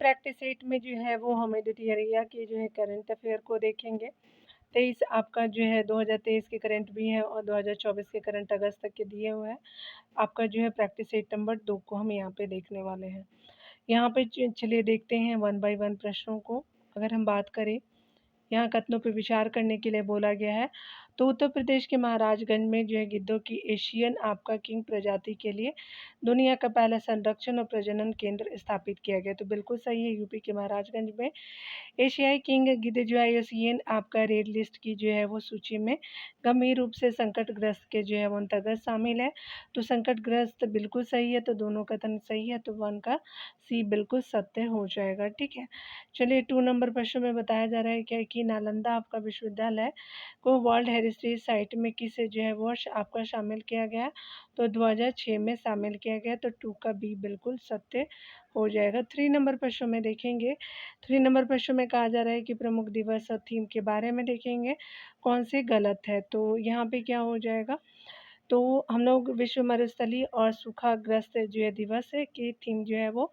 Practice set में जो है वो हम एडिटोरिया के जो है करंट अफेयर को देखेंगे। 23 आपका जो है 2023 के करंट भी है और 2024 के करंट अगस्त तक के दिए हुए हैं। आपका जो है प्रैक्टिस सेट नंबर 2 को हम यहाँ पे देखने वाले हैं। यहाँ पे चलिए देखते हैं 1 बाय 1 प्रश्नों को। अगर हम बात करें, यहाँ कथनों पर विचार करने के लिए बोला गया है। तो उत्तर प्रदेश के महाराजगंज में जो है गिद्धों की एशियन आपका किंग प्रजाति के लिए दुनिया का पहला संरक्षण और प्रजनन केंद्र स्थापित किया गया। तो बिल्कुल सही है, यूपी के महाराजगंज में एशियाई किंग गिद्ध जो आईयूसीएन आपका रेड लिस्ट की जो है वो सूची में गंभीर रूप से संकटग्रस्त के जो है वो अंतर्गत शामिल है। तो संकटग्रस्त बिल्कुल सही है, तो दोनों कथन सही है, तो 1 का सी बिल्कुल सत्य हो जाएगा। ठीक है, चलिए 2 नंबर प्रश्न में बताया जा रहा है क्या कि नालंदा आपका विश्वविद्यालय को वर्ल्ड हेरिटेज साइट में किसे जो है वर्ष आपका शामिल किया गया। तो 2006 में शामिल किया गया। तो 2 का बी बिल्कुल सत्य हो जाएगा। 3 नंबर प्रश्न में देखेंगे। 3 नंबर प्रश्न में कहा जा रहा है कि प्रमुख दिवस और थीम के बारे में देखेंगे कौन से गलत है। तो यहाँ पे क्या हो जाएगा, तो हम लोग विश्व मरुस्थलीय और सूखाग्रस्त जो है दिवस है की थीम जो है वो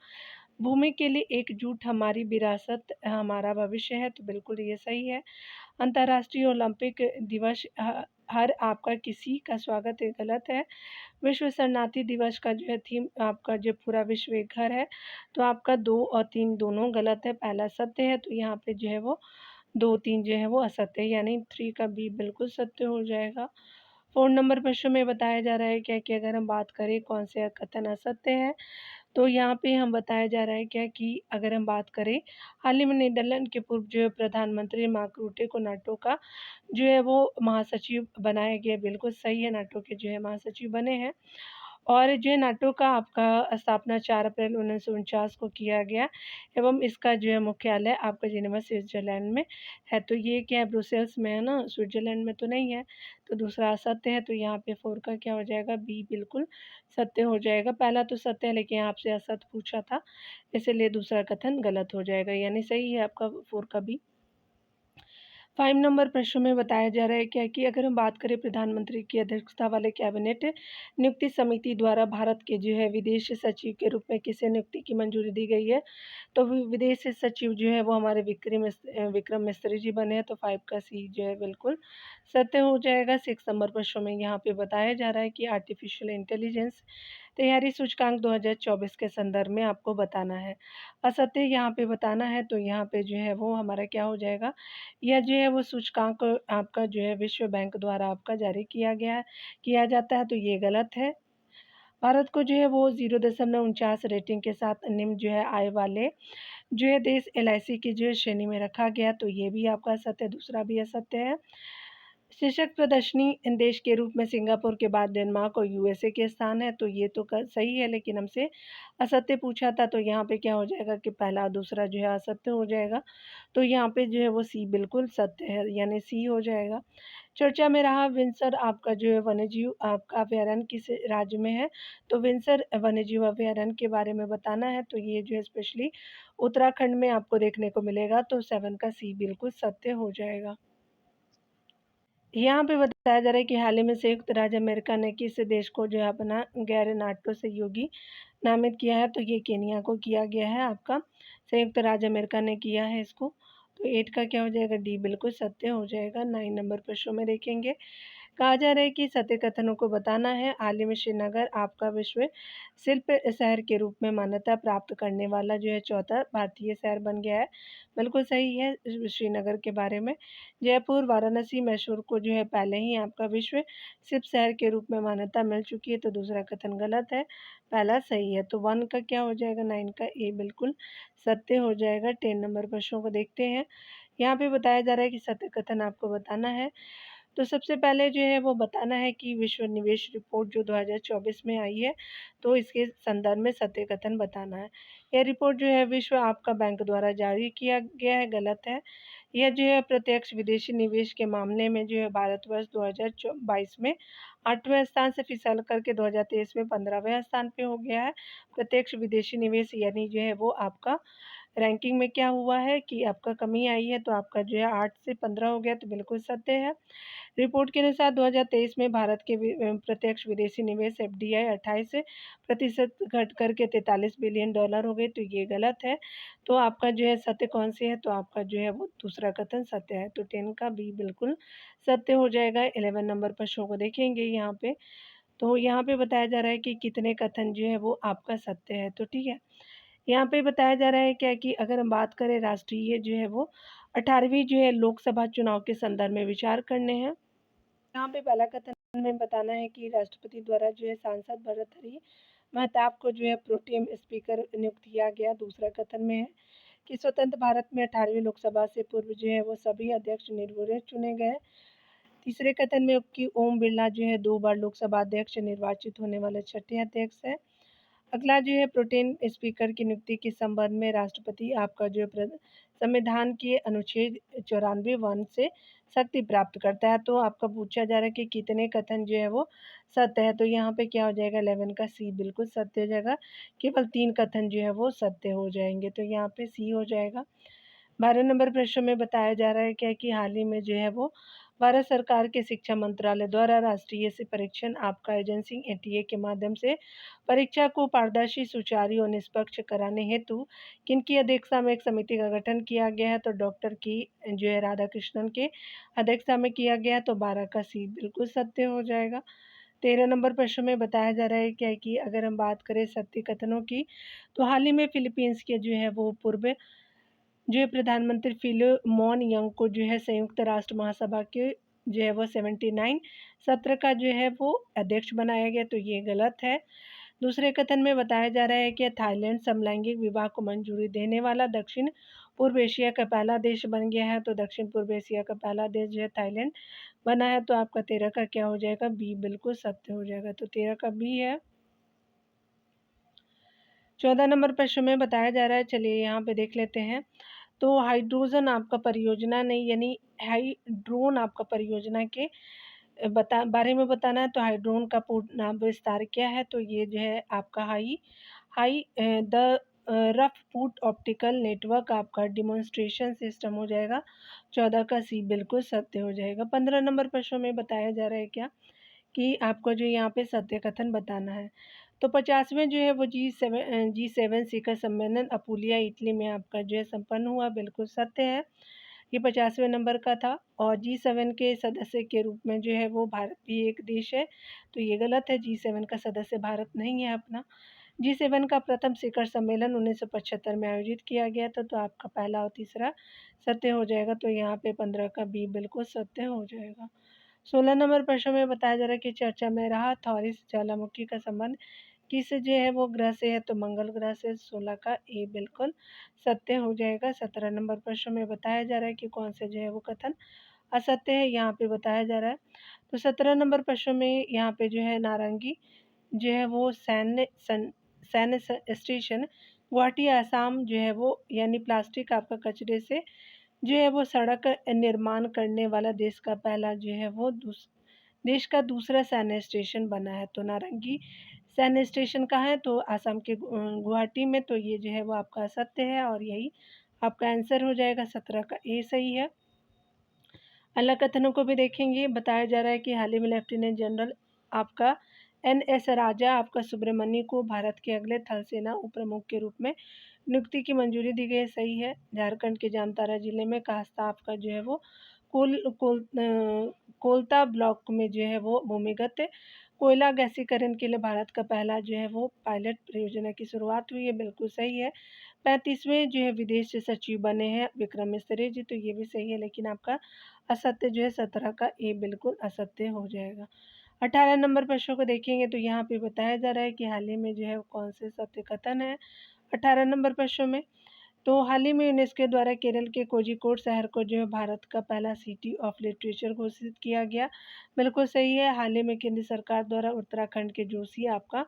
भूमि के लिए एकजुट हमारी विरासत हमारा भविष्य है। तो बिल्कुल ये सही है। अंतर्राष्ट्रीय ओलंपिक दिवस हर आपका किसी का स्वागत है, गलत है। विश्व शरणार्थी दिवस का जो है थीम आपका जो पूरा विश्व एक घर है। तो आपका 2 और 3 दोनों गलत है, पहला सत्य है। तो यहाँ पे जो है वो 2, 3 जो है वो असत्य है, यानी 3 का बी बिल्कुल सत्य हो जाएगा। 4 नंबर प्रश्न में बताया जा रहा है क्या कि अगर हम बात करें कौन से कथन असत्य है। तो यहाँ पे हम बताया जा रहा है क्या कि अगर हम बात करें, हाल ही में नीदरलैंड के पूर्व जो है प्रधानमंत्री मार्क रूटे को नाटो का जो है वो महासचिव बनाया गया। बिल्कुल सही है, नाटो के जो है महासचिव बने हैं। और जो है नाटो का आपका स्थापना 4 अप्रैल 1949 को किया गया एवं इसका जो है मुख्यालय आपका जिनेवा स्विट्ज़रलैंड में है। तो ये क्या है, ब्रुसेल्स में है ना, स्विट्ज़रलैंड में तो नहीं है। तो दूसरा असत्य है। तो यहाँ पे 4 का क्या हो जाएगा, बी बिल्कुल सत्य हो जाएगा। पहला तो सत्य है लेकिन आपसे असत्य पूछा था, इसीलिए दूसरा कथन गलत हो जाएगा, यानी सही है आपका 4 का बी। 5 नंबर प्रश्न में बताया जा रहा है क्या कि अगर हम बात करें प्रधानमंत्री की अध्यक्षता वाले कैबिनेट नियुक्ति समिति द्वारा भारत के जो है विदेश सचिव के रूप में किसे नियुक्ति की मंजूरी दी गई है। तो विदेश सचिव जो है वो हमारे विक्रम मिस्त्री जी बने हैं। तो 5 का सी जो है बिल्कुल सत्य हो जाएगा। 6 नंबर प्रश्न में यहाँ पे बताया जा रहा है कि आर्टिफिशियल इंटेलिजेंस तैयारी सूचकांक 2024 के संदर्भ में आपको बताना है। असत्य यहाँ पे बताना है। तो यहाँ पे जो है वो हमारा क्या हो जाएगा, यह जो है वो सूचकांक आपका जो है विश्व बैंक द्वारा आपका जारी किया जाता है। तो ये गलत है। भारत को जो है वो 0.49 रेटिंग के साथ निम्न जो है आय वाले जो है देश एलआईसी की जो है श्रेणी में रखा गया। तो ये भी आपका असत्य है, दूसरा भी असत्य है। शीर्षक प्रदर्शनी देश के रूप में सिंगापुर के बाद डेनमार्क और यूएसए के स्थान है। तो ये तो सही है, लेकिन हमसे असत्य पूछा था। तो यहाँ पे क्या हो जाएगा कि पहला और दूसरा जो है असत्य हो जाएगा। तो यहाँ पे जो है वो सी बिल्कुल सत्य है, यानी सी हो जाएगा। चर्चा में रहा विंसर आपका जो है वन्यजीव आपका अभयारण्य किस राज्य में है। तो विंसर वन्यजीव अभयारण्य के बारे में बताना है। तो ये जो है स्पेशली उत्तराखंड में आपको देखने को मिलेगा। तो 7 का सी बिल्कुल सत्य हो जाएगा। यहाँ पे बताया जा रहा है कि हाल ही में संयुक्त राज्य अमेरिका ने किस देश को जो है अपना गैर नाटो सहयोगी नामित किया है। तो ये केनिया को किया गया है, आपका संयुक्त राज्य अमेरिका ने किया है इसको। तो 8 का क्या हो जाएगा, डी बिल्कुल सत्य हो जाएगा। 9 नंबर प्रश्नों में देखेंगे, कहा जा रहा है कि सत्य कथनों को बताना है। हाल ही में श्रीनगर आपका विश्व शिल्प शहर के रूप में मान्यता प्राप्त करने वाला जो है चौथा भारतीय शहर बन गया है। बिल्कुल सही है श्रीनगर के बारे में। जयपुर, वाराणसी, मैसूर को जो है पहले ही आपका विश्व शिल्प शहर के रूप में मान्यता मिल चुकी है। तो दूसरा कथन गलत है, पहला सही है। तो 1 का क्या हो जाएगा, 9 का ए बिल्कुल सत्य हो जाएगा। 10 नंबर प्रश्नों को देखते हैं। यहाँ पे बताया जा रहा है कि सत्य कथन आपको बताना है। तो सबसे पहले जो है वो बताना है कि विश्व निवेश रिपोर्ट जो 2024 में आई है, तो इसके संदर्भ में सत्य कथन बताना है। यह रिपोर्ट जो है विश्व आपका बैंक द्वारा जारी किया गया है, गलत है। यह जो है प्रत्यक्ष विदेशी निवेश के मामले में जो है भारतवर्ष 2022 में 8वें स्थान से फिसल करके 2023 में 15वें स्थान पे हो गया है। प्रत्यक्ष विदेशी निवेश यानी जो है वो आपका रैंकिंग में क्या हुआ है कि आपका कमी आई है, तो आपका जो है 8 से 15 हो गया, तो बिल्कुल सत्य है। रिपोर्ट के अनुसार 2023 में भारत के प्रत्यक्ष विदेशी निवेश एफडीआई 28% घट करके $43 बिलियन हो गए, तो ये गलत है। तो आपका जो है सत्य कौन सी है, तो आपका जो है वो दूसरा कथन सत्य है, तो 10 का बी बिल्कुल सत्य हो जाएगा। 11 नंबर प्रश्नों को देखेंगे यहाँ पे, तो यहाँ पे बताया जा रहा है कि कितने कथन जो है वो आपका सत्य है, तो ठीक है। यहाँ पे बताया जा रहा है क्या कि अगर हम बात करें राष्ट्रीय जो है वो 18वीं जो है लोकसभा चुनाव के संदर्भ में विचार करने हैं। यहाँ पे पहला कथन में बताना है कि राष्ट्रपति द्वारा जो है सांसद भर्तृहरि महताब को जो है प्रोटेम स्पीकर नियुक्त किया गया। दूसरा कथन में है कि स्वतंत्र भारत में 18वीं लोकसभा से पूर्व जो है वो सभी अध्यक्ष निर्विरोध चुने गए। तीसरे कथन में कि ओम बिरला जो है 2 बार लोकसभा अध्यक्ष निर्वाचित होने वाले छठे अध्यक्ष है। अगला जो है प्रोटेम स्पीकर की नियुक्ति के संबंध में राष्ट्रपति आपका जो है संविधान के अनुच्छेद 94(1) से शक्ति प्राप्त करता है। तो आपका पूछा जा रहा है कि कितने कथन जो है वो सत्य है, तो यहाँ पे क्या हो जाएगा 11 का सी बिल्कुल सत्य हो जाएगा। केवल 3 कथन जो है वो सत्य हो जाएंगे, तो यहाँ पे सी हो जाएगा। 12 नंबर प्रश्न में बताया जा रहा है क्या कि हाल ही में जो है वो भारत सरकार के शिक्षा मंत्रालय द्वारा राष्ट्रीय से परीक्षण आपका एजेंसी एनटीए के माध्यम से परीक्षा को पारदर्शी, सुचारू और निष्पक्ष कराने हेतु किनकी अध्यक्षता में एक समिति का गठन किया गया है, तो डॉक्टर की जो है राधाकृष्णन के अध्यक्षता में किया गया है, तो 12 का सी बिल्कुल सत्य हो जाएगा। 13 नंबर प्रश्न में बताया जा रहा है क्या कि अगर हम बात करें सत्य कथनों की, तो हाल ही में फिलीपींस के जो है वो पूर्व जो है प्रधानमंत्री फिलिमोन यंग को जो है संयुक्त राष्ट्र महासभा के जो है वो 79 सत्र का जो है वो अध्यक्ष बनाया गया, तो ये गलत है। दूसरे कथन में बताया जा रहा है कि थाईलैंड समलैंगिक विवाह को मंजूरी देने वाला दक्षिण पूर्व एशिया का पहला देश बन गया है, तो दक्षिण पूर्व एशिया का पहला देश जो है थाईलैंड बना है, तो आपका 13 का क्या हो जाएगा बी बिल्कुल सत्य हो जाएगा, तो 13 का बी है। 14 नंबर प्रश्न में बताया जा रहा है, चलिए यहाँ पे देख लेते हैं। तो हाइड्रोजन आपका परियोजना नहीं, यानी हाइड्रोन आपका परियोजना के बारे में बताना है, तो हाइड्रोन का पूर्ण नाम विस्तार क्या है, तो ये जो है आपका high high the rough foot optical network आपका डिमॉन्स्ट्रेशन सिस्टम हो जाएगा। 14 का सी बिल्कुल सत्य हो जाएगा। 15 नंबर प्रश्न में बताया जा रहा है क्या कि आपको जो यहाँ पे सत्य कथन बताना है। तो 50वें जो है वो G7 शिखर सम्मेलन अपुलिया इटली में आपका जो है संपन्न हुआ, बिल्कुल सत्य है। ये 50वें नंबर का था, और G7 के सदस्य के रूप में जो है वो भारत भी एक देश है, तो ये गलत है, G7 का सदस्य भारत नहीं है अपना। G7 का प्रथम शिखर सम्मेलन 1975 में आयोजित किया गया था, तो आपका पहला और तीसरा सत्य हो जाएगा, तो यहाँ पे 15 का बी बिल्कुल सत्य हो जाएगा। 16 नंबर प्रश्न में बताया जा रहा है कि चर्चा में रहा थॉरिस ज्वालामुखी का संबंध किस जो है वो ग्रह से है, तो मंगल ग्रह से। 16 का ए बिल्कुल सत्य हो जाएगा। 17 नंबर प्रश्न में बताया जा रहा है कि कौन से जो है वो कथन असत्य है, यहाँ पे बताया जा रहा है। तो 17 नंबर प्रश्न में यहाँ पे जो है नारंगी जो है वो सैन्य स्टेशन गुवाहाटी आसाम जो है वो, यानी प्लास्टिक आपका कचरे से जो है वो सड़क निर्माण करने वाला देश का पहला जो है वो देश का दूसरा सैन्य स्टेशन बना है। तो नारंगी सैन्य स्टेशन कहाँ है, तो आसाम के गुवाहाटी में, तो ये जो है वो आपका असत्य है, और यही आपका आंसर हो जाएगा। 17 का ए सही है। अलग कथनों को भी देखेंगे। बताया जा रहा है कि हाल ही में लेफ्टिनेंट जनरल आपका NS राजा आपका सुब्रमण्य को भारत के अगले थल सेना उप प्रमुख के रूप में नियुक्ति की मंजूरी दी गई है, सही है। झारखंड के जामताड़ा जिले में कास्ता आपका जो है वो कोलता ब्लॉक में जो है वो भूमिगत कोयला गैसीकरण के लिए भारत का पहला जो है वो पायलट परियोजना की शुरुआत हुई है, बिल्कुल सही है। 35वें जो है विदेश सचिव बने हैं विक्रम मिस्री जी, तो ये भी सही है, लेकिन आपका असत्य जो है 17 का ए बिल्कुल असत्य हो जाएगा। 18 नंबर प्रश्न को देखेंगे, तो यहाँ पे बताया जा रहा है कि हाल ही में जो है कौन से सत्य कथन है 18 नंबर प्रश्न में। तो हाल ही में यूनेस्को द्वारा केरल के कोझिकोड शहर को जो है भारत का पहला सिटी ऑफ लिटरेचर घोषित किया गया, बिल्कुल सही है। हाल ही में केंद्र सरकार द्वारा उत्तराखंड के जोशी आपका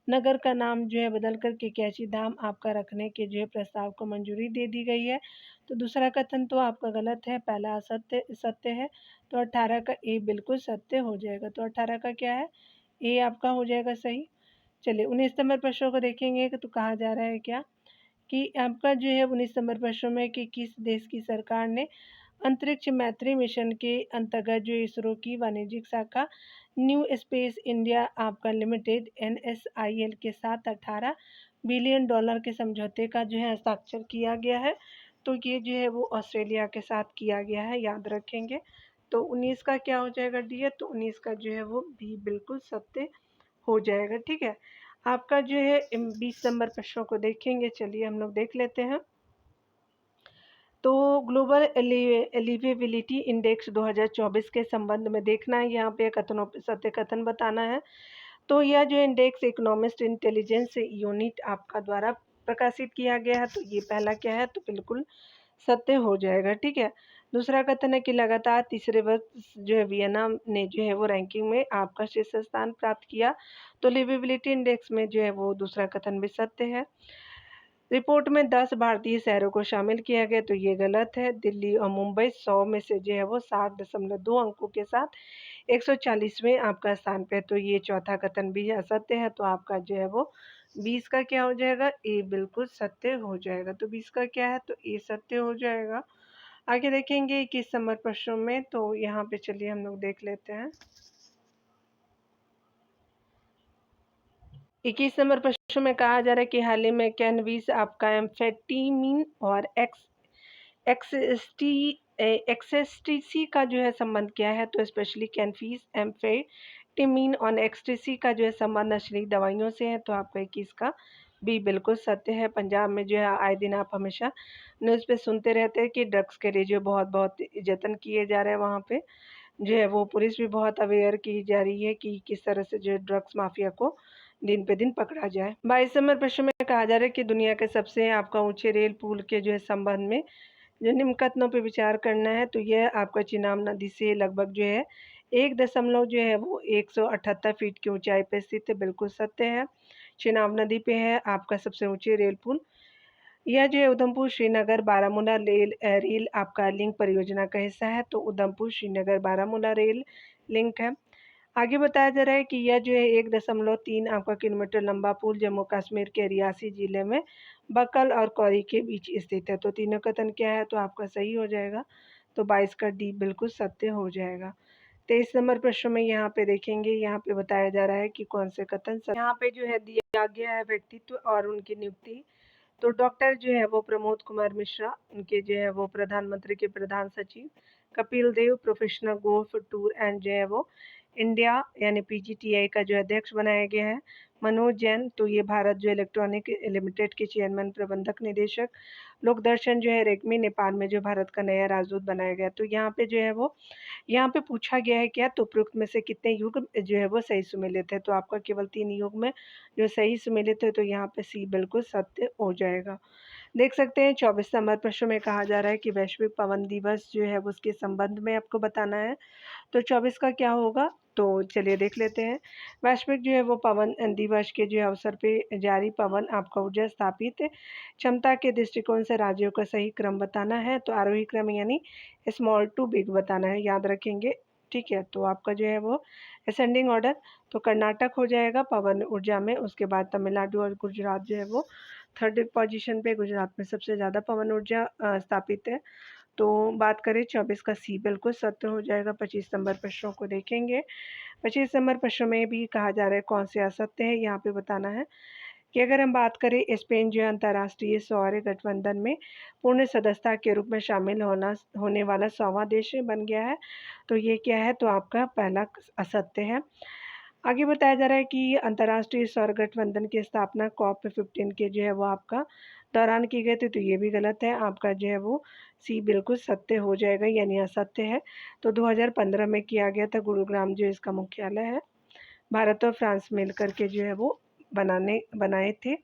नगर का नाम जो है बदल कर केकैची धाम आपका रखने के जो है प्रस्ताव को मंजूरी दे दी गई है, तो दूसरा कथन तो आपका गलत है, पहला असत्य सत्य है, तो 18 का ए बिल्कुल सत्य हो जाएगा। तो 18 का क्या है, ए आपका हो जाएगा सही। चलिए 19 नंबर प्रश्नों को देखेंगे तो कहा जा रहा है क्या कि आपका जो है 19 नंबर प्रश्न में कि किस देश की सरकार ने अंतरिक्ष मैत्री मिशन के अंतर्गत जो इसरो की वाणिज्यिक शाखा न्यू स्पेस इंडिया आपका लिमिटेड NSIL के साथ 18 बिलियन डॉलर के समझौते का जो है हस्ताक्षर किया गया है। तो ये जो है वो ऑस्ट्रेलिया के साथ किया गया है, याद रखेंगे। तो 19 का क्या हो जाएगा डी है, तो 19 का जो है वो बी बिल्कुल सत्य हो जाएगा। ठीक है, आपका जो है 20 नंबर प्रश्नों को देखेंगे। चलिए हम लोग देख लेते हैं। तो ग्लोबल एलिवेबिलिटी इंडेक्स 2024 के संबंध में देखना है, यहाँ पे कथनों सत्य कथन बताना है। तो यह जो इंडेक्स इकोनॉमिस्ट इंटेलिजेंस यूनिट आपका द्वारा प्रकाशित किया गया है। तो ये पहला क्या है, तो बिल्कुल सत्य हो जाएगा। ठीक है, दूसरा कथन है कि लगातार तीसरे वर्ष जो है वियना ने जो है वो रैंकिंग में आपका शीर्ष स्थान प्राप्त किया। तो लिवेबिलिटी इंडेक्स में जो है वो दूसरा कथन भी सत्य है। रिपोर्ट में 10 भारतीय शहरों को शामिल किया गया, तो ये गलत है। दिल्ली और मुंबई 100 में से जो है वो 7.2 अंकों के साथ 140वें आपका स्थान पे, तो ये चौथा कथन भी असत्य है। तो आपका जो है वो 20 का क्या हो जाएगा, ए बिल्कुल सत्य हो जाएगा। तो 20 का क्या है, तो ए सत्य हो जाएगा। आगे देखेंगे 21 नंबर प्रश्नों में, तो यहाँ पे चलिए हम लोग देख लेते हैं। 21 नंबर प्रश्न में कहा जा रहा है कि हाल ही में कैनवीस आपका एम्फेटामिन और एक्सएसटीसी का जो है संबंध क्या है, तो स्पेशली कैनफीस एम्फेटामिन और एक्सटीसी का जो है संबंध नशीली दवाइयों से है। तो आपका 21 का बी बिल्कुल सत्य है। पंजाब में जो है आए दिन आप हमेशा न्यूज़ पे सुनते रहते हैं कि ड्रग्स के लिए जो बहुत जतन किए जा रहे हैं, वहाँ पे जो है वो पुलिस भी बहुत अवेयर की जा रही है कि किस तरह से जो ड्रग्स माफिया को दिन पे दिन पकड़ा जाए। 22 नंबर प्रश्न में कहा जा रहा है कि दुनिया के सबसे आपका ऊंचे रेल पुल के जो है संबंध में जो निम्न कथनों पर विचार करना है। तो यह आपका चिनाब नदी से लगभग जो है 1 जो है वो 178 फीट की ऊंचाई पर स्थित है, बिल्कुल सत्य है। चिनाब नदी पे है आपका सबसे ऊंचे रेल पुल। यह जो है उधमपुर श्रीनगर बारामूला रेल आपका लिंक परियोजना का हिस्सा है। तो उधमपुर श्रीनगर बारामूला रेल लिंक है। आगे बताया जा रहा है कि यह जो है 1.3 आपका किलोमीटर लंबा पुल जम्मू कश्मीर के रियासी जिले में बक्कल और कौरी के बीच स्थित है। तो तीनों कथन क्या है, तो आपका सही हो जाएगा। तो 22 का डी बिल्कुल सत्य हो जाएगा। 23 नंबर प्रश्न में यहाँ पे देखेंगे, यहाँ पे बताया जा रहा है कि कौन से कथन यहाँ पे जो है दिया गया है व्यक्तित्व और उनकी नियुक्ति। तो डॉक्टर जो है वो प्रमोद कुमार मिश्रा, उनके जो है वो प्रधानमंत्री के प्रधान सचिव। Kapil Dev professional golf tour and जो है वो इंडिया यानी PGTI का जो अध्यक्ष बनाया गया है। मनोज जैन, तो ये भारत जो इलेक्ट्रॉनिक लिमिटेड के चेयरमैन प्रबंधक निदेशक। लोकदर्शन जो है रेग्मी नेपाल में जो भारत का नया राजदूत बनाया गया। तो यहाँ पे जो है वो यहाँ पे पूछा गया है क्या, तो उपरोक्त में से कितने युग जो है वो सही सुमेलित है। तो आपका केवल 3 युग में जो सही सुमेलित है, तो यहाँ पे सी बिल्कुल सत्य हो जाएगा। देख सकते हैं 24 नंबर प्रश्न में कहा जा रहा है कि वैश्विक पवन दिवस जो है उसके संबंध में आपको बताना है। तो 24 का क्या होगा, तो चलिए देख लेते हैं। वैश्विक जो है वो पवन दिवस के जो अवसर पे जारी पवन आपका ऊर्जा स्थापित क्षमता के दृष्टिकोण से राज्यों का सही क्रम बताना है। तो आरोही क्रम यानी स्मॉल टू बिग बताना है, याद रखेंगे। ठीक है, तो आपका जो है वो असेंडिंग ऑर्डर, तो कर्नाटक हो जाएगा पवन ऊर्जा में। उसके बाद तमिलनाडु और गुजरात जो है वो थर्ड पोजीशन पे, गुजरात में सबसे ज़्यादा पवन ऊर्जा स्थापित है। तो बात करें 24 का सी बिल्कुल सत्य हो जाएगा। 25 नंबर प्रश्नों को देखेंगे। 25 नंबर प्रश्न में भी कहा जा रहा है कौन से असत्य है, यहाँ पे बताना है कि अगर हम बात करें स्पेन जो है अंतर्राष्ट्रीय सौर गठबंधन में पूर्ण सदस्यता के रूप में शामिल होने वाला 100वां देश बन गया है। तो ये क्या है, तो आपका पहला असत्य है। आगे बताया जा रहा है कि अंतर्राष्ट्रीय सौर गठबंधन की स्थापना COP15 के जो है वो आपका दौरान की गई थी। तो ये भी गलत है। आपका जो है वो सी बिल्कुल सत्य हो जाएगा, यानी असत्य है। तो 2015 में किया गया था, गुरुग्राम जो इसका मुख्यालय है। भारत और फ्रांस मिलकर के जो है वो बनाए थे।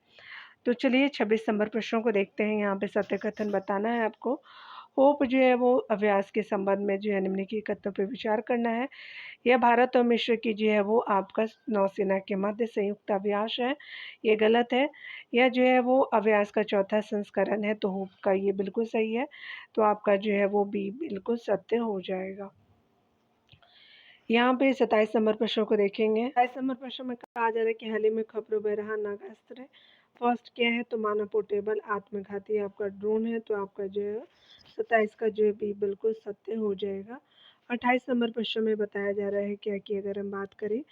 तो चलिए 26 नंबर प्रश्नों को देखते हैं। यहाँ पे सत्य कथन बताना है आपको। होप जो है वो अभ्यास के संबंध में जो है निम्नलिखित कथनों पर विचार करना है। यह भारत और मिस्र की जो है वो आपका नौसेना के मध्य संयुक्त अभ्यास है, ये गलत है। यह जो है वो अभ्यास का चौथा संस्करण है। तो होप का ये बिल्कुल सही है। तो आपका जो है वो बी बिल्कुल सत्य हो जाएगा। यहाँ पे 27 नंबर प्रश्नों को देखेंगे। 27 नंबर प्रश्न में कहा जा रहा है कि हाल ही में खबरों बहरहाल नागास्त्र फर्स्ट क्या है तो मानव पोर्टेबल आत्मघाती आपका ड्रोन है, तो आपका जो है 27 का जो है बी बिल्कुल सत्य हो जाएगा। 28 नंबर प्रश्न में बताया जा रहा है क्या कि अगर हम बात करें,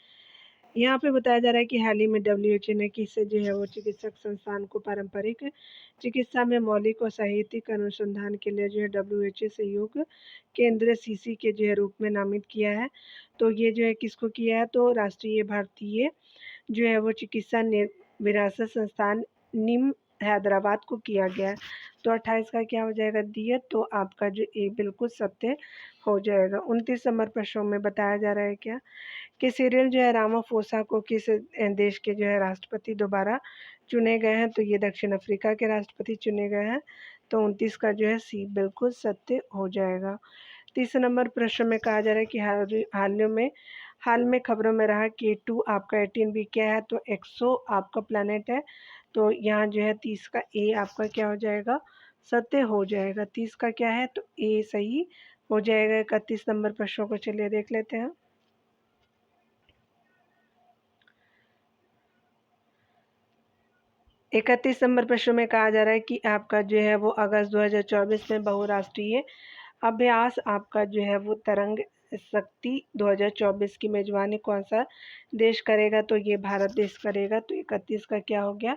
यहाँ पे बताया जा रहा है कि हाल ही में डब्ल्यूएचओ ने किससे जो है वो चिकित्सक संस्थान को पारंपरिक चिकित्सा में मौलिक और साहित्यिक अनुसंधान के लिए जो है डब्ल्यूएचओ सहयोग केंद्र सीसी के जो है रूप में नामित किया है। तो ये जो है किसको किया है तो राष्ट्रीय भारतीय जो है वो चिकित्सा विरासत संस्थान निम हैदराबाद को किया गया है। तो 28 का क्या हो जाएगा दिया, तो आपका जो ए बिल्कुल सत्य हो जाएगा। 29 नंबर प्रश्नों में बताया जा रहा है क्या कि सिरिल जो है रामाफोसा को किस देश के जो है राष्ट्रपति दोबारा चुने गए हैं, तो ये दक्षिण अफ्रीका के राष्ट्रपति चुने गए हैं। तो 29 का जो है सी बिल्कुल सत्य हो जाएगा। 30 नंबर प्रश्न में कहा जा रहा है कि हाल में खबरों में रहा K2 आपका 18b क्या है तो एक्सो आपका प्लैनेट है। तो यहाँ जो है 30 का ए आपका क्या हो जाएगा सत्य हो जाएगा। 30 का क्या है तो ए सही हो जाएगा। 31 नंबर प्रश्नों को चलिए देख लेते हैं। 31 नंबर प्रश्न में कहा जा रहा है कि आपका जो है वो अगस्त 2024 में बहुराष्ट्रीय अभ्यास आपका जो है वो तरंग शक्ति 2024 की मेजबानी कौन सा देश करेगा, तो ये भारत देश करेगा। तो 31 का क्या हो गया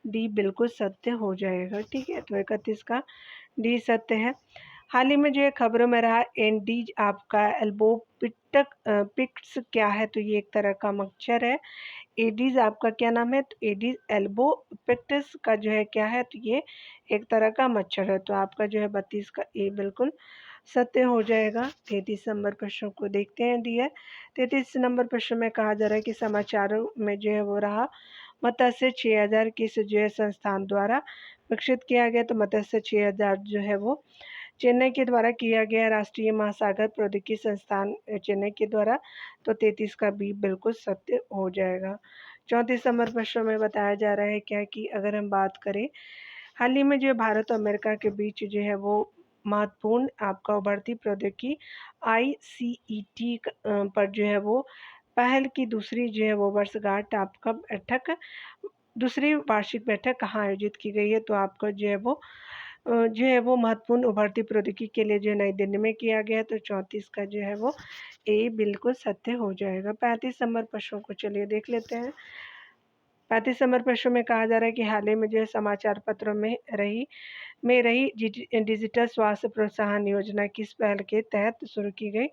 डी बिल्कुल सत्य हो जाएगा। ठीक है, तो 31 का डी सत्य है। हाल ही में जो है खबरों में रहा एंडीज आपका एल्बो पिक्स क्या है, तो ये एक तरह का मच्छर है। एडीज आपका क्या नाम है तो एडीज एल्बोपेक्टस का जो है क्या है तो ये एक तरह का मच्छर है। तो आपका जो है 32 का ए बिल्कुल सत्य हो जाएगा। 33 नंबर प्रश्न को देखते हैं डियर। 33 नंबर प्रश्न में कहा जा रहा है कि समाचारों में जो है वो रहा मत्स्य 6000 किस जो है संस्थान द्वारा विकसित किया गया, तो मत्स्य 6000 जो है वो चेन्नई के द्वारा किया गया राष्ट्रीय महासागर प्रौद्योगिकी संस्थान चेन्नई के द्वारा। तो 33 का बी बिल्कुल सत्य हो जाएगा। 34 नंबर प्रश्न में बताया जा रहा है क्या कि अगर हम बात करें हाल ही में जो भारत और अमेरिका के बीच जो है वो महत्वपूर्ण आपका उभरती प्रौद्योगिकी ICET पर जो है वो पहल की दूसरी जो है वो वर्षगांठ आपका बैठक दूसरी वार्षिक बैठक कहाँ आयोजित की गई है, तो आपका जो है वो जो है वो महत्वपूर्ण उभरती प्रौद्योगिकी के लिए जो नई दिल्ली में किया गया। तो 34 का जो है वो ए बिल्कुल सत्य हो जाएगा। 35 नंबर प्रश्नों को चलिए देख लेते हैं। 35 नंबर प्रश्न में कहा जा रहा है कि हाल ही में जो है समाचार पत्रों में रही डिजिटल स्वास्थ्य प्रोत्साहन योजना किस पहल के तहत शुरू की गई,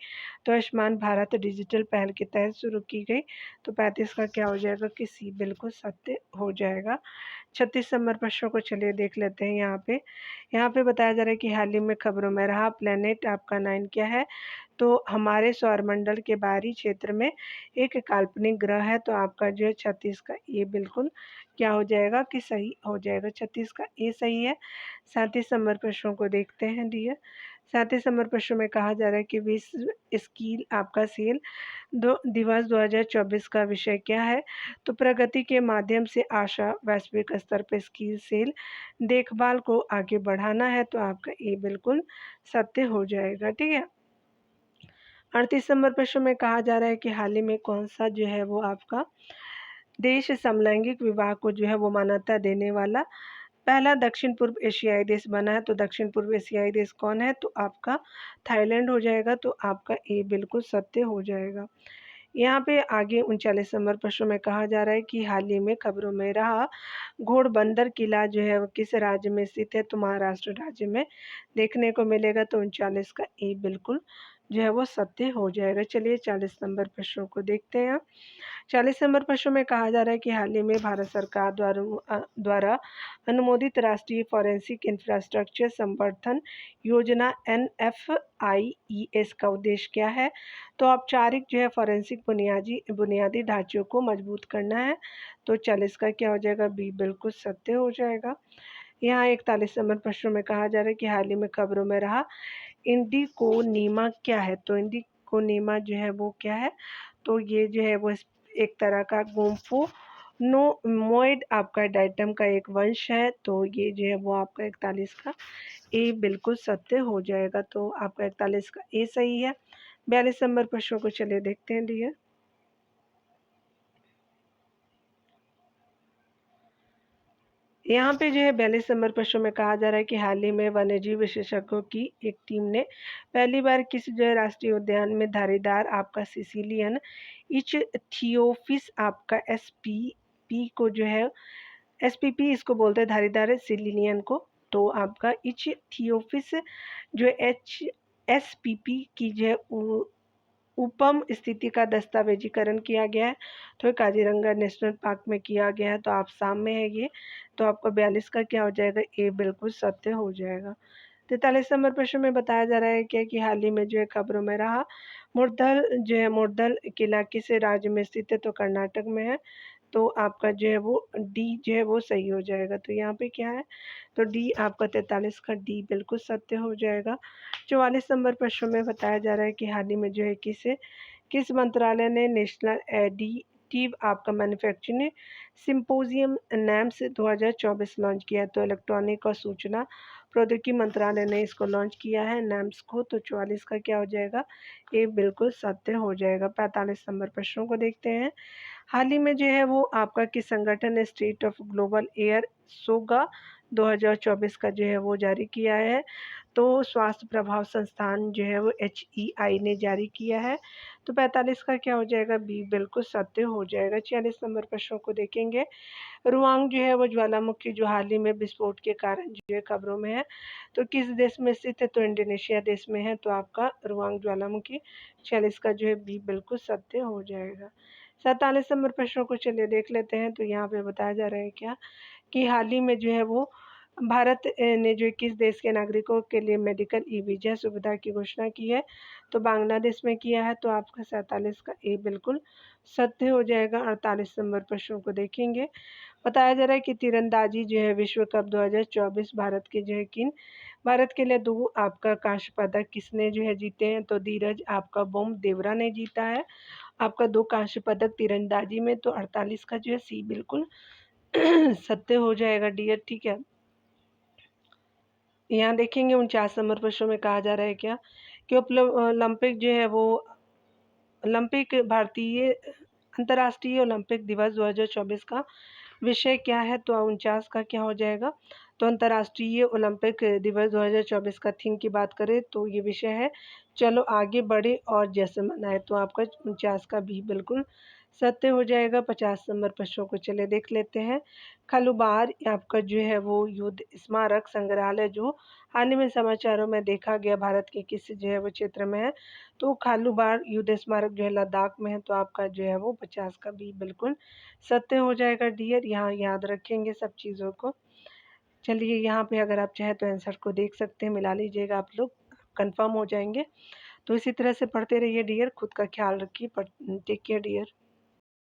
तो आयुष्मान भारत डिजिटल पहल के तहत शुरू की गई। तो 35 का क्या हो जाएगा कि सी बिल्कुल सत्य हो जाएगा। 36 नंबर प्रश्नों को चलिए देख लेते हैं। यहाँ पे बताया जा रहा है कि हाल ही में खबरों में रहा प्लेनेट आपका 9 क्या है, तो हमारे सौरमंडल के बाहरी क्षेत्र में एक काल्पनिक ग्रह है। तो आपका जो है 36 का ए बिल्कुल क्या हो जाएगा कि सही हो जाएगा। 36 का ए सही है। 37 नंबर प्रश्नों को देखते हैं डियर। 37 नंबर प्रश्न में कहा जा रहा है कि विश्व स्किल आपका सेल दिवस 2024 का विषय क्या है, तो प्रगति के माध्यम से आशा वैश्विक स्तर पर स्किल सेल देखभाल को आगे बढ़ाना है। तो आपका ए बिल्कुल सत्य हो जाएगा। ठीक है। 38 नंबर प्रश्न में कहा जा रहा है कि हाल ही में कौन सा जो है वो आपका देश समलैंगिक विवाह को जो है वो मान्यता देने वाला पहला दक्षिण पूर्व एशियाई देश बना है। तो दक्षिण पूर्व एशियाई देश कौन है, तो आपका थाईलैंड हो जाएगा। तो आपका ए बिल्कुल सत्य हो जाएगा। यहाँ पे आगे 39 नंबर प्रश्न में कहा जा रहा है कि हाल ही में खबरों में रहा घोड़बंदर किला जो है वो किस राज्य में स्थित है, तो महाराष्ट्र राज्य में देखने को मिलेगा। तो 39 का ए बिल्कुल जो है वो सत्य हो जाएगा। चलिए 40 नंबर प्रश्नों को देखते हैं। 40 नंबर प्रश्न में कहा जा रहा है कि हाल ही में भारत सरकार द्वारा अनुमोदित राष्ट्रीय फॉरेंसिक इंफ्रास्ट्रक्चर संवर्धन योजना NFIES का उद्देश्य क्या है, तो औपचारिक जो है फॉरेंसिक बुनियादी ढांचों को मजबूत करना है। तो 40 का क्या हो जाएगा बी बिल्कुल सत्य हो जाएगा। यहाँ 41 नंबर प्रश्न में कहा जा रहा है कि हाल ही में खबरों में रहा इंडिकोनीमा क्या है, तो इंडिकोनीमा जो है वो क्या है, तो ये जो है वो एक तरह का गोम्फो नो मोइड आपका डाइटम का एक वंश है। तो ये जो है वो आपका 41 का ए बिल्कुल सत्य हो जाएगा। तो आपका 41 का ए सही है। 42 नंबर प्रश्नों को चलिए देखते हैं डियर। यहाँ पे जो है 42 नंबर प्रश्न में कहा जा रहा है कि हाल ही में वन्यजीव विशेषज्ञों की एक टीम ने पहली बार किस जो है राष्ट्रीय उद्यान में धारीदार आपका सिसिलियन इचथियोफिस आपका एसपीपी को जो है एसपीपी इसको बोलते हैं धारीदार सिलिनियन को। तो आपका इचथियोफिस जो एच एसपीपी की जो है उपम स्थिति का दस्तावेजीकरण किया गया है, तो काजीरंगा नेशनल पार्क में किया गया है। तो आप सामने है ये, तो आपका 42 का क्या हो जाएगा, ए बिल्कुल सत्य हो जाएगा। 43 नंबर प्रश्न में बताया जा रहा है क्या कि हाल ही में जो है खबरों में रहा मुर्दल किला किस राज्य में स्थित है, तो कर्नाटक में है। तो आपका जो है वो डी जो है वो सही हो जाएगा। तो यहाँ पे क्या है, तो डी आपका 43 का डी बिल्कुल सत्य हो जाएगा। 44 नंबर प्रश्न में बताया जा रहा है कि हाल ही में जो है किस मंत्रालय ने नेशनल एडिटिव आपका मैन्युफैक्चरिंग सिंपोजियम नैम्स 2024 लॉन्च किया है। तो इलेक्ट्रॉनिक और सूचना प्रौद्योगिकी मंत्रालय ने इसको लॉन्च किया है नैम्स को। तो 44 का क्या हो जाएगा, ये बिल्कुल सत्य हो जाएगा। 45 नंबर प्रश्नों को देखते हैं। हाल ही में जो है वो आपका किस संगठन ने स्टेट ऑफ ग्लोबल एयर सोगा 2024 का जो है वो जारी किया है, तो स्वास्थ्य प्रभाव संस्थान जो है वो HEI ने जारी किया है। तो 45 का क्या हो जाएगा, बी बिल्कुल सत्य हो जाएगा। 46 नंबर प्रश्नों को देखेंगे। रुआंग जो है वो ज्वालामुखी जो हाल ही में विस्फोट के कारण जो है खबरों में है, तो किस देश में स्थित है, तो इंडोनेशिया देश में है। तो आपका रुआंग ज्वालामुखी 46 का जो है बी बिल्कुल सत्य हो जाएगा। 47 नंबर प्रश्नों को चलिए देख लेते हैं। तो यहाँ पे बताया जा रहा है क्या कि हाल ही में जो है वो भारत ने जो किस देश के नागरिकों के लिए मेडिकल ई वीज़ा सुविधा की घोषणा की है, तो बांग्लादेश में किया है। तो आपका 47 का ए बिल्कुल सत्य हो जाएगा। 48 नंबर प्रश्नों को देखेंगे। बताया जा रहा है कि तीरंदाजी जो है विश्व कप 2024 भारत के लिए 2 आपका कांस्य पदक किसने जो है जीते हैं, तो धीरज आपका बोम देवरा ने जीता है आपका 2 कांस्य पदक तीरंदाजी में। तो 48 का जो है सी बिल्कुल सत्य हो जाएगा डियर, ठीक है। यहाँ देखेंगे 49 नंबर प्रश्न में कहा जा रहा है क्या कि ओलंपिक जो है वो ओलंपिक भारतीय अंतर्राष्ट्रीय ओलंपिक दिवस 2024 का विषय क्या है, तो 49 का क्या हो जाएगा, तो अंतर्राष्ट्रीय ओलंपिक दिवस 2024 का थीम की बात करें तो ये विषय है चलो आगे बढ़े और जश्न मनाए। तो आपका 49 का भी बिल्कुल सत्य हो जाएगा। 50 नंबर प्रश्नों को चले देख लेते हैं। खलुबार आपका जो है वो युद्ध स्मारक संग्रहालय जो हाल ही में समाचारों में देखा गया भारत के किस जो है वो क्षेत्र में है, तो खालूबार युद्ध स्मारक जो है लद्दाख में है। तो आपका जो है वो 50 का भी बिल्कुल सत्य हो जाएगा डियर, यहाँ याद रखेंगे सब चीज़ों को। चलिए यहाँ पे अगर आप चाहें तो आंसर को देख सकते हैं, मिला लीजिएगा, आप लोग कंफर्म हो जाएंगे। तो इसी तरह से पढ़ते रहिए डियर, खुद का ख्याल रखिए, टेक केयर डियर।